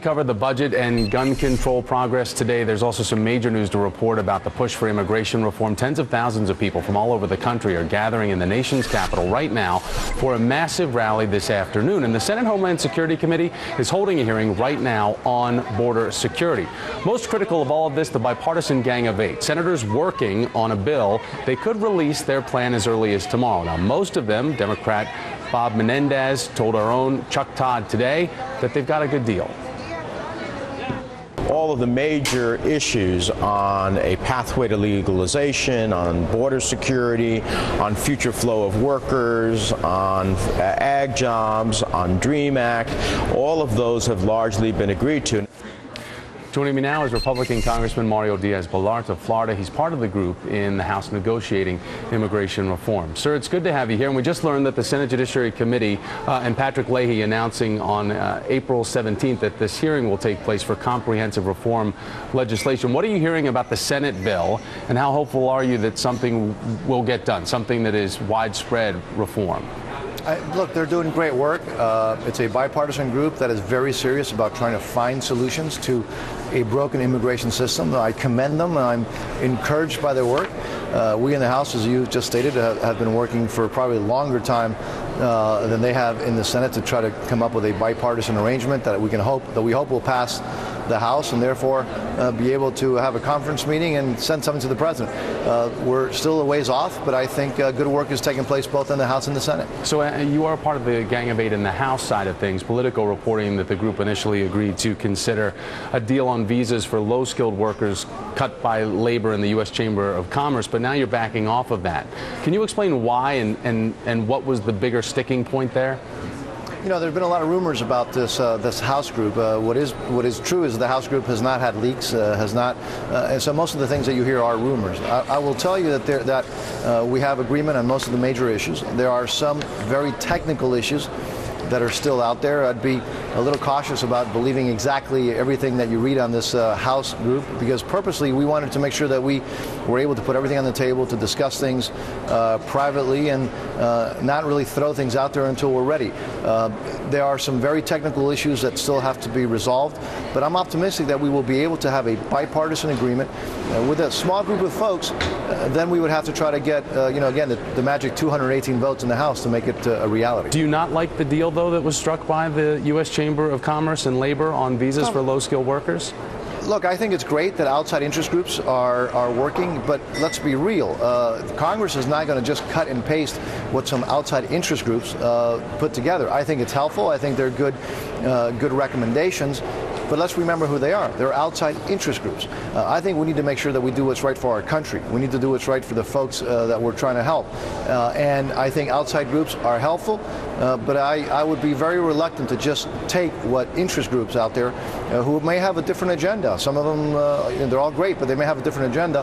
Cover the budget and gun control progress today. There's also some major news to report about the push for immigration reform. Tens of thousands of people from all over the country are gathering in the nation's capital right now for a massive rally this afternoon. And the Senate Homeland Security Committee is holding a hearing right now on border security. Most critical of all of this, the bipartisan Gang of Eight. Senators working on a bill they could release their plan as early as tomorrow. Now, most of them, Democrat Bob Menendez told our own Chuck Todd today that they've got a good deal. All of the major issues on a pathway to legalization, on border security, on future flow of workers, on ag jobs, on DREAM Act, all of those have largely been agreed to. Joining me now is Republican Congressman Mario Diaz-Balart of Florida. He's part of the group in the House negotiating immigration reform. Sir, it's good to have you here. And we just learned that the Senate Judiciary Committee and Patrick Leahy announcing on April 17th that this hearing will take place for comprehensive reform legislation. What are you hearing about the Senate bill, and how hopeful are you that something will get done, something that is widespread reform? Look, they're doing great work. It's a bipartisan group that is very serious about trying to find solutions to a broken immigration system. I commend them, and I'm encouraged by their work. We in the House, as you just stated, have been working for probably a longer time than they have in the Senate to try to come up with a bipartisan arrangement that we hope will pass the House, and therefore be able to have a conference meeting and send something to the president. We're still a ways off, but I think good work is taking place both in the House and the Senate. So you are part of the Gang of Eight in the House side of things. Politico reporting that the group initially agreed to consider a deal on visas for low-skilled workers cut by labor in the U.S. Chamber of Commerce, but now you're backing off of that. Can you explain why and what was the bigger sticking point there? You know, there have been a lot of rumors about this House group. What is true is the House group has not had leaks, and so most of the things that you hear are rumors. I will tell you that we have agreement on most of the major issues. There are some very technical issues that are still out there. I'd be a little cautious about believing exactly everything that you read on this House group, because purposely we wanted to make sure that we were able to put everything on the table, to discuss things privately and not really throw things out there until we're ready. There are some very technical issues that still have to be resolved, but I'm optimistic that we will be able to have a bipartisan agreement with a small group of folks. Then we would have to try to get, again, the magic 218 votes in the House to make it a reality. Do you not like the deal, though, that was struck by the U.S. Chamber of Commerce and Labor on visas for low-skilled workers? Look, I think it's great that outside interest groups are working, but let's be real. Congress is not going to just cut and paste what some outside interest groups put together. I think it's helpful. I think they're good recommendations. But let's remember who they are. They're outside interest groups. I think we need to make sure that we do what's right for our country. We need to do what's right for the folks that we're trying to help. And I think outside groups are helpful, but I would be very reluctant to just take what interest groups out there who may have a different agenda. Some of them, they're all great, but they may have a different agenda.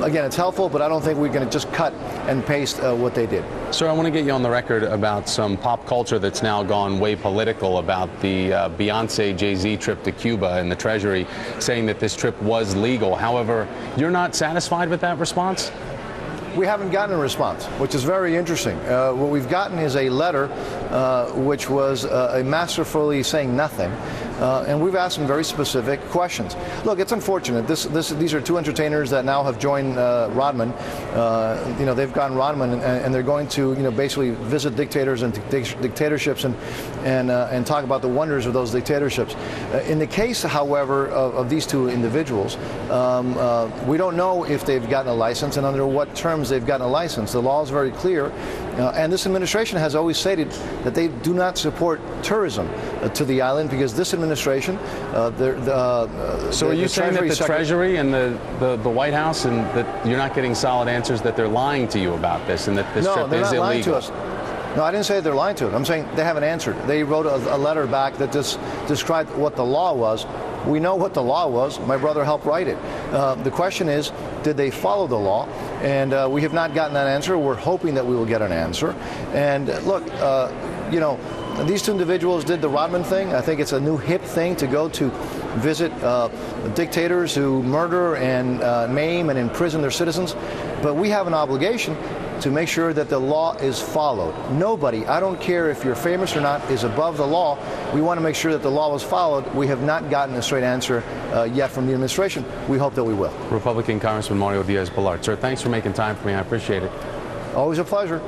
Again, it's helpful, but I don't think we're going to just cut and paste what they did. Sir, I want to get you on the record about some pop culture that's now gone way political about the Beyonce Jay-Z trip to Cuba, and the Treasury saying that this trip was legal. However, you're not satisfied with that response? We haven't gotten a response, which is very interesting. What we've gotten is a letter which was masterfully saying nothing. And we've asked some very specific questions. Look, it's unfortunate. These are two entertainers that now have joined Rodman. They've gotten Rodman, and they're going to, basically visit dictators and dictatorships and talk about the wonders of those dictatorships. In the case, however, of these two individuals, we don't know if they've gotten a license and under what terms they've gotten a license. The law is very clear, and this administration has always stated that they do not support tourism to the island, because this administration, so are you saying that the Treasury and the White House, and that you're not getting solid answers, that they're lying to you about this, and that this trip is illegal? No, they're not lying to us. No, I didn't say they're lying to us. I'm saying they haven't answered. They wrote a letter back that just described what the law was. We know what the law was. My brother helped write it. The question is, did they follow the law? And we have not gotten that answer. We're hoping that we will get an answer. And look, these two individuals did the Rodman thing. I think it's a new hip thing to go to visit dictators who murder and maim and imprison their citizens. But we have an obligation to make sure that the law is followed. Nobody, I don't care if you're famous or not, is above the law. We want to make sure that the law is followed. We have not gotten a straight answer yet from the administration. We hope that we will. Republican Congressman Mario Diaz-Balart. Sir, thanks for making time for me. I appreciate it. Always a pleasure.